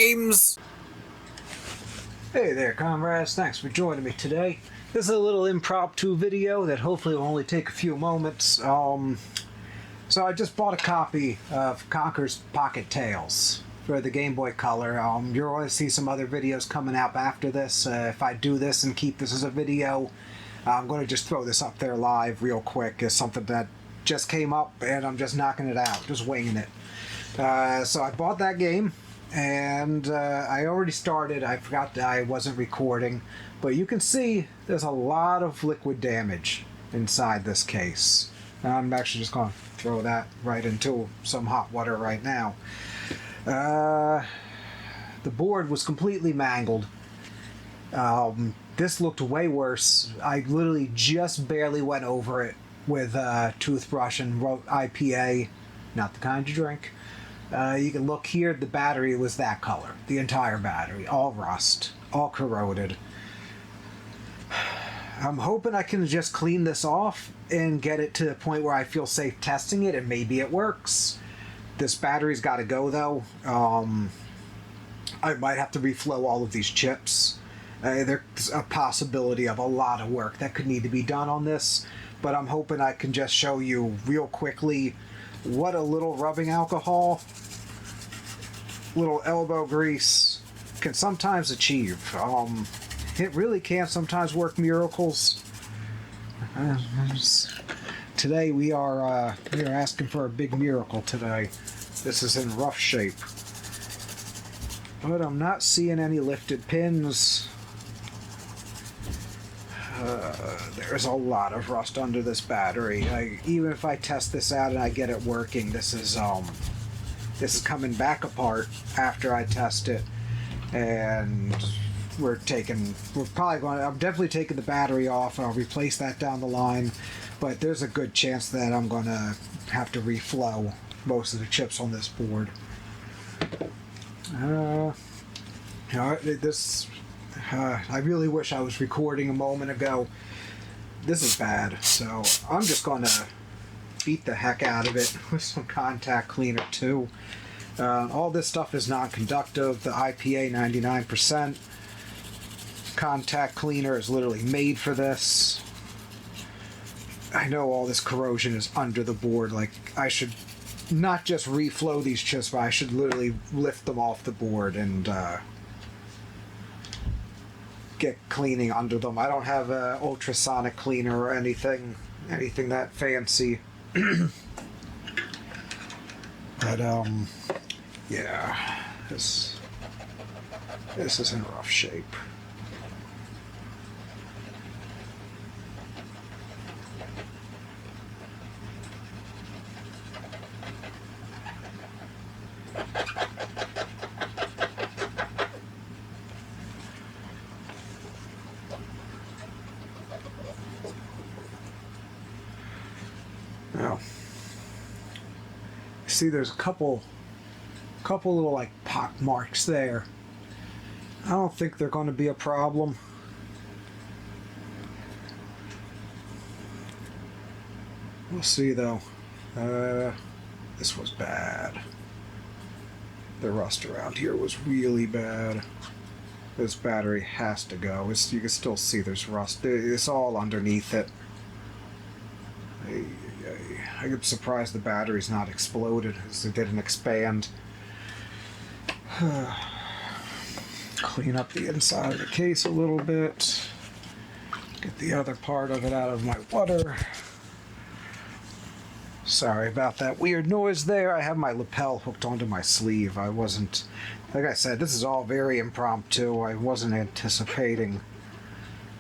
games! Hey there, comrades. Thanks for joining me today. This is a little impromptu video that hopefully will only take a few moments. So I just bought a copy of Conker's Pocket Tales for the Game Boy Color. You're going to see some other videos coming up after this. If I do this and keep this as a video, I'm going to just throw this up there live real quick. It's something that just came up and I'm just knocking it out, just winging it. So I bought that game. And I already started. I forgot that I wasn't recording, but you can see there's a lot of liquid damage inside this case. I'm actually just going to throw that right into some hot water right now. The board was completely mangled. This looked way worse. I literally just barely went over it with a toothbrush and wrote IPA, not the kind you drink. You can look here, the battery was that color. The entire battery, all rust, all corroded. I'm hoping I can just clean this off and get it to the point where I feel safe testing it, and maybe it works. This battery's got to go, though. I might have to reflow all of these chips. There's a possibility of a lot of work that could need to be done on this, but I'm hoping I can just show you real quickly what a little rubbing alcohol, little elbow grease can sometimes achieve. It really can sometimes work miracles. Today we are asking for a big miracle today. This is in rough shape, but I'm not seeing any lifted pins. There's a lot of rust under this battery. Even if I test this out and I get it working, this is coming back apart after I test it, and I'm definitely taking the battery off, and I'll replace that down the line, but there's a good chance that I'm gonna have to reflow most of the chips on this board. I really wish I was recording a moment ago. This is bad, so I'm just going to beat the heck out of it with some contact cleaner too. All this stuff is non-conductive. The IPA 99%. Contact cleaner is literally made for this. I know all this corrosion is under the board. Like, I should not just reflow these chips, but I should literally lift them off the board and get cleaning under them. I don't have a ultrasonic cleaner or anything that fancy. But yeah, this is in rough shape. Now, see, there's a couple little like pock marks there. I don't think they're going to be a problem. We'll see though. This was bad. The rust around here was really bad. This battery has to go. You can still see there's rust. It's all underneath it. I'm surprised the battery's not exploded, as it didn't expand. Clean up the inside of the case a little bit. Get the other part of it out of my water. Sorry about that weird noise there. I have my lapel hooked onto my sleeve. I wasn't, like I said, this is all very impromptu. I wasn't anticipating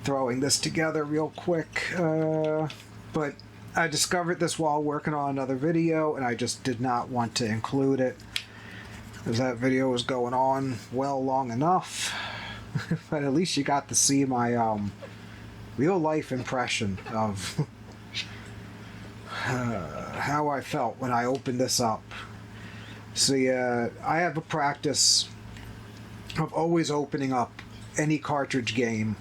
throwing this together real quick. But I discovered this while working on another video, and I just did not want to include it, as that video was going on well long enough. But at least you got to see my real life impression of how I felt when I opened this up. See, I have a practice of always opening up any cartridge game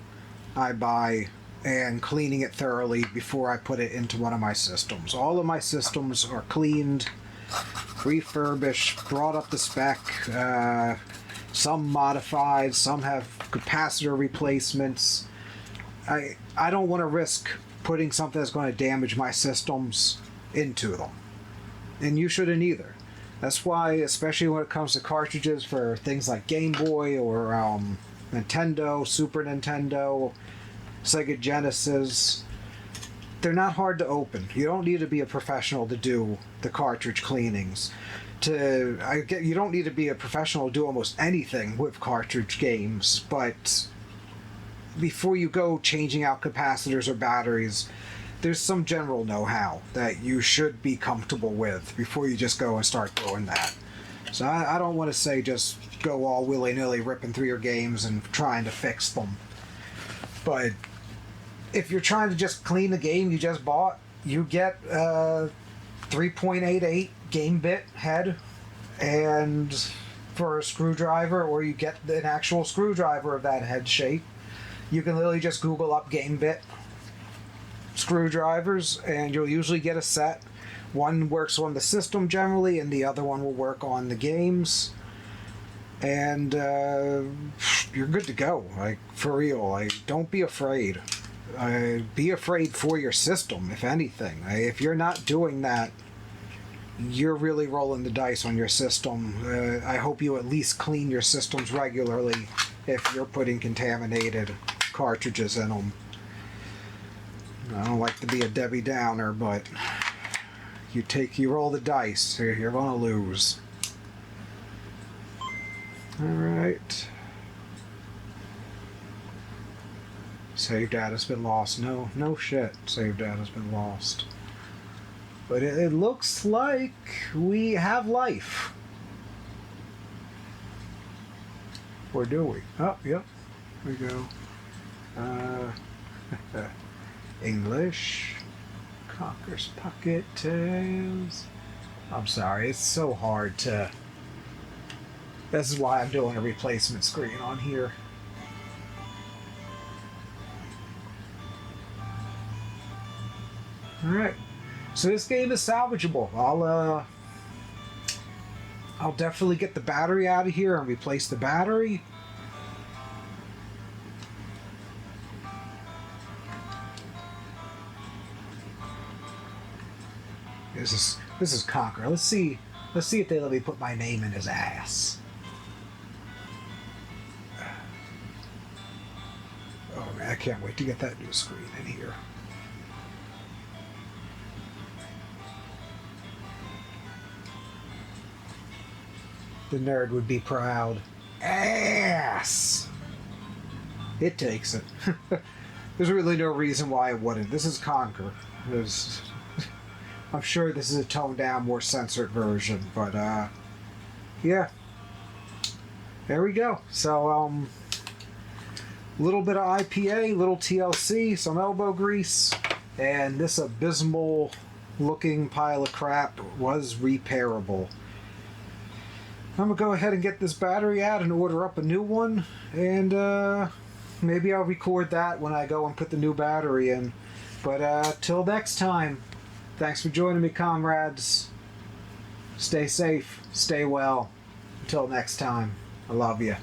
I buy and cleaning it thoroughly before I put it into one of my systems. All of my systems are cleaned, refurbished, brought up to spec, some modified, some have capacitor replacements. I don't want to risk putting something that's going to damage my systems into them. And you shouldn't either. That's why, especially when it comes to cartridges for things like Game Boy or Nintendo, Super Nintendo, Sega Genesis, they're not hard to open. You don't need to be a professional to do the cartridge cleanings. You don't need to be a professional to do almost anything with cartridge games, but before you go changing out capacitors or batteries, there's some general know-how that you should be comfortable with before you just go and start doing that. So I don't want to say just go all willy-nilly ripping through your games and trying to fix them. But if you're trying to just clean the game you just bought, you get a 3.88 game bit head and for a screwdriver, or you get an actual screwdriver of that head shape. You can literally just Google up game bit screwdrivers and you'll usually get a set. One works on the system generally and the other one will work on the games, and you're good to go. Like, for real, like, don't be afraid. Be afraid for your system, if anything. If you're not doing that, you're really rolling the dice on your system. I hope you at least clean your systems regularly if you're putting contaminated cartridges in them. I don't like to be a Debbie Downer, but you roll the dice, you're gonna lose. Alright. Save data's been lost. No shit. Save data's been lost. But it looks like we have life. Or do we? Oh, yep. Here we go. English. Conker's Pocket Tales. I'm sorry, it's so hard to... This is why I'm doing a replacement screen on here. Alright. So this game is salvageable. I'll definitely get the battery out of here and replace the battery. This is Conker. Let's see if they let me put my name in his ass. Oh man, I can't wait to get that new screen in here. The nerd would be proud. Ass! It takes it. There's really no reason why it wouldn't. This is Conker. I'm sure this is a toned down, more censored version, but yeah. There we go. So, little bit of IPA, little TLC, some elbow grease, and this abysmal looking pile of crap was repairable. I'm gonna go ahead and get this battery out and order up a new one, and maybe I'll record that when I go and put the new battery in. But till next time, thanks for joining me, comrades. Stay safe, stay well. Until next time, I love you.